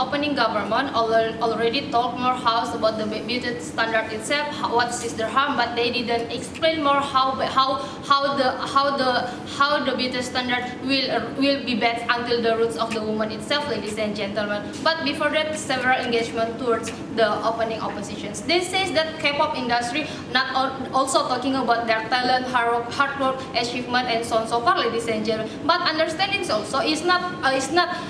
opening government already talked more house about the beauty standard itself, what is the harm, but they didn't explain more how the beauty standard will be bad until the roots of the woman itself, ladies and gentlemen. But before that, several engagement towards the opening oppositions. They say that K-pop industry not also talking about their talent, hard work, achievement, and so on so far, ladies and gentlemen. But understanding also is not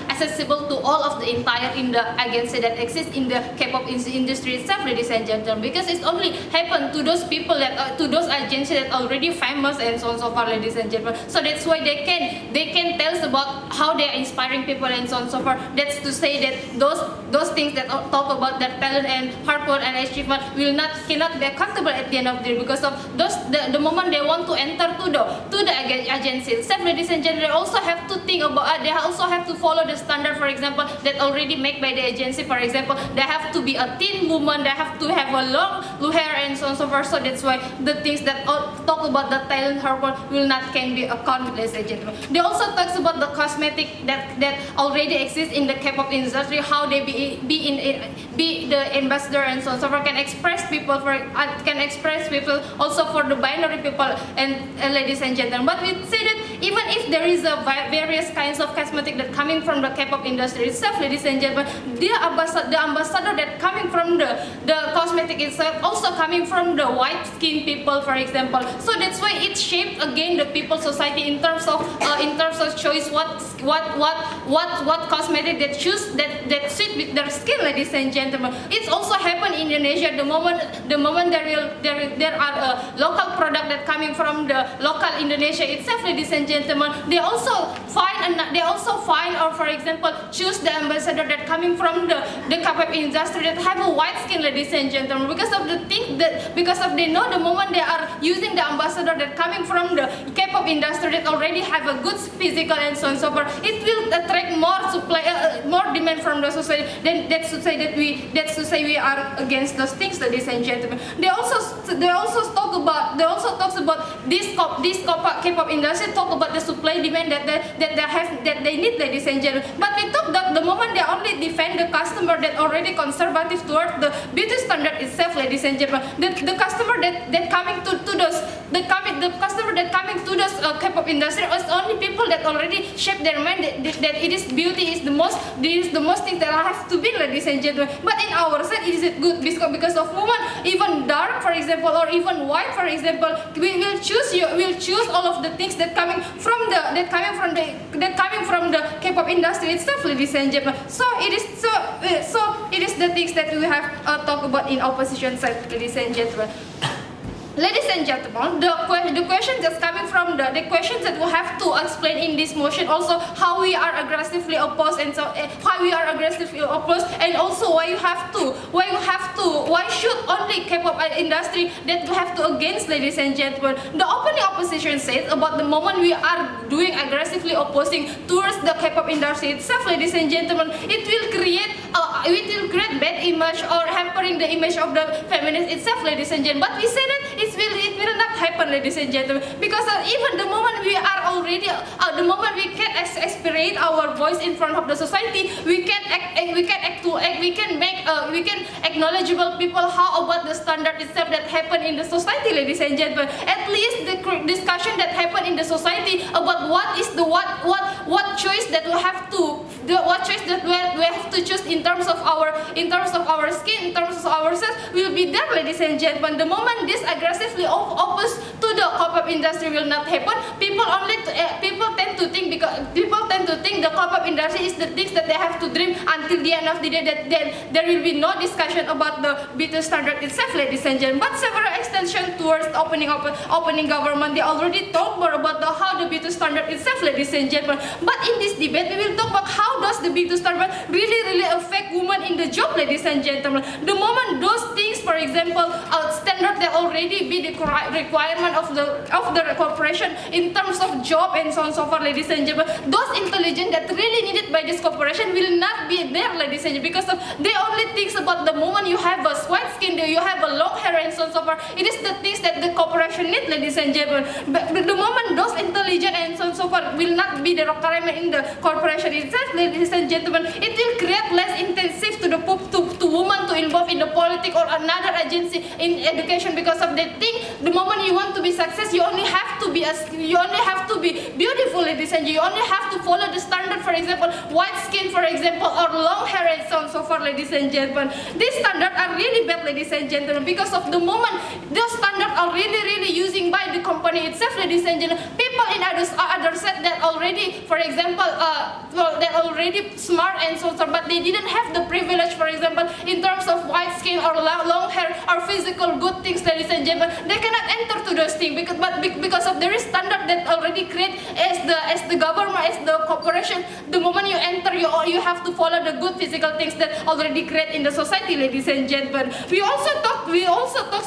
accessible to all of the entire agency that exists in the K-pop industry itself, ladies and gentlemen, because it's only happened to those people that to those agencies that already famous and so on so far, ladies and gentlemen. So that's why they can tell us about how they are inspiring people and so on so far. That's to say that those things that talk about their talent and hard work and achievement cannot be accountable at the end of the day, because of the moment they want to enter to the agency itself, ladies and gentlemen. They also have to think about they also have to follow the standard, for example, that already made by the agency. For example, they have to be a thin woman, they have to have a long hair and so on so forth. So that's why the things that talk about the talent, hard work can be accounted, ladies and gentlemen. They also talks about the cosmetic that already exists in the K-pop industry, how they be the ambassador and so on so forth, can express people also for the binary people and ladies and gentlemen. But we say that even if there is a various kinds of cosmetic that coming from the K-pop industry itself, ladies and gentlemen, the ambassador that coming from the cosmetic itself also coming from the white skin people, for example. So that's why it shaped again the people society in terms of choice what cosmetic that choose that suit with their skin, ladies and gentlemen. It's also happened in Indonesia. The moment there are local product that coming from the local Indonesia itself, ladies and gentlemen, they also find or for example choose the ambassador that coming from the K-pop industry that have a white skin, ladies and gentlemen, because of they know the moment they are using the ambassador that coming from the K-pop industry that already have a good physical and so on so forth, it will attract more supply, more demand from the society. Then that's to say we are against those things, ladies and gentlemen. They also talks about this K-pop industry talk about the supply demand that they need, ladies and gentlemen. But we talk that the moment they only defend the customer that already conservative towards the beauty standard itself, ladies and gentlemen. The customer that coming to those K-pop industry is only people that already shape their mind that it is beauty is the most thing that I have to be, ladies and gentlemen. But in our side, is it good because of woman, even dark, for example, or even white, for example, we'll choose all of the things that coming from the K-pop industry itself, ladies and gentlemen. So it is the things that we have talked about in opposition side, ladies and gentlemen. Ladies and gentlemen, the question that's coming from the questions that we have to explain in this motion, also how we are aggressively opposed and so and also why should only K-pop industry that we have to against, ladies and gentlemen. The opening opposition says about the moment we are doing aggressively opposing towards the K-pop industry itself, ladies and gentlemen, it will create bad image or hampering the image of the feminist itself, ladies and gentlemen. But we say that it will not happen, ladies and gentlemen, because even the moment we are already the moment we can express our voice in front of the society, we can acknowledgeable people how about the standard itself that happen in the society, ladies and gentlemen. At least the discussion that happen in the society about what choice that we have to choose in terms of our skin, in terms of ourselves, will be there, ladies and gentlemen. The moment this aggressively opposed to the K-pop industry will not happen, people tend to think the K-pop industry is the things that they have to dream until the end of the day, that then there will be no discussion about the beauty standard itself, ladies and gentlemen. But several extension towards opening government, they already talk more about how the beauty standard itself, ladies and gentlemen. But in this debate, we will talk about how does the beauty standard really affect women in the job, ladies and gentlemen. The moment those things, for example, standard that already be the requirement of the the corporation in terms of job and so on and so forth, ladies and gentlemen. Those intelligence that really needed by this corporation will not be there, ladies and gentlemen, because they only think about the moment you have a white skin, you have a long hair and so on and so forth. It is the things that the corporation need, ladies and gentlemen. But the moment those intelligence and so on and so forth will not be the requirement in the corporation itself, ladies and gentlemen, it will create less intensive to women to involve in the politics or another agency in education, because of they think the moment you want to be success, you only have to be beautiful, ladies and gentlemen. You only have to follow the standard, for example, white skin, for example, or long hair and so on and so forth, ladies and gentlemen. These standards are really bad, ladies and gentlemen, because of the moment those standards are really using by the company itself, ladies and gentlemen. People in other set that already, for example, they're already smart and so on, but they didn't have the privilege, for example, in terms of white skin or long hair or physical good things, ladies and gentlemen. They cannot enter to those things because of there is standard that already create as the government, as the corporation. The moment you enter, you have to follow the good physical things that already create in the society, ladies and gentlemen. We also talk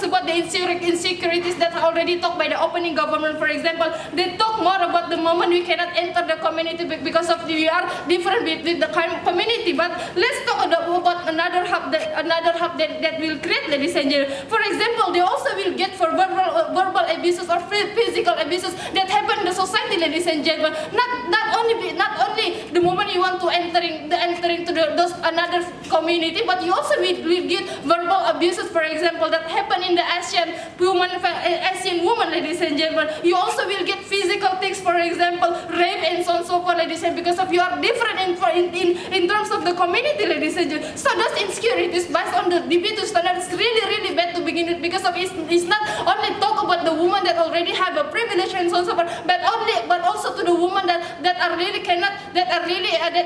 about the insecurities that are already talked by the opening government. For example, they talk more about the moment we cannot enter the community because of we are different with the community. But let's talk about another hub that will create, ladies and gentlemen. For example, they also will get for verbal abuses or physical abuses that happen in the society, ladies and gentlemen. Not only the moment you want to entering to those another community, but you also will get verbal abuses, for example, that happen in the Asian woman, ladies and gentlemen. You also will get physical things, for example, rape and so on and so forth, ladies and gentlemen, because of you are different in terms of the community, ladies and gentlemen. So those insecurities based on the DB2 standard is really bad to begin with, because of it's not only talk about the woman that already have a privilege and so on and so forth, but also to the woman that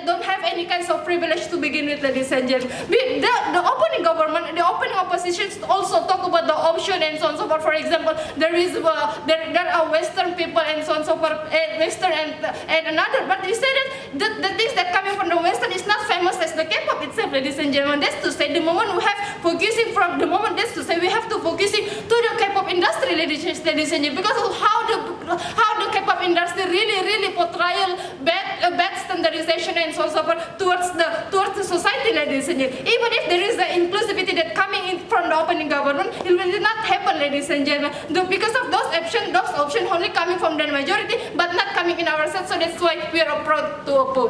don't have any kinds of privilege to begin with, ladies and gentlemen. The opening government, the opening opposition also talk about the option and so on and so forth. For example, there are Western people and so on and so forth, Western and another. But you say that the things that coming from the Western is not famous as the K-pop itself, ladies and gentlemen. That's to say the moment we have focusing from the moment. That's to say we have to focusing to the K-pop industry, ladies and gentlemen, because of how the K-pop industry really portrayal bad standardization and so on and so forth towards the society, ladies and gentlemen. Even if there is the inclusivity that coming in from the opening government, it will not happen, ladies and gentlemen, because of those options only coming from the majority, but not coming in our side. So that's why we are proud to oppose.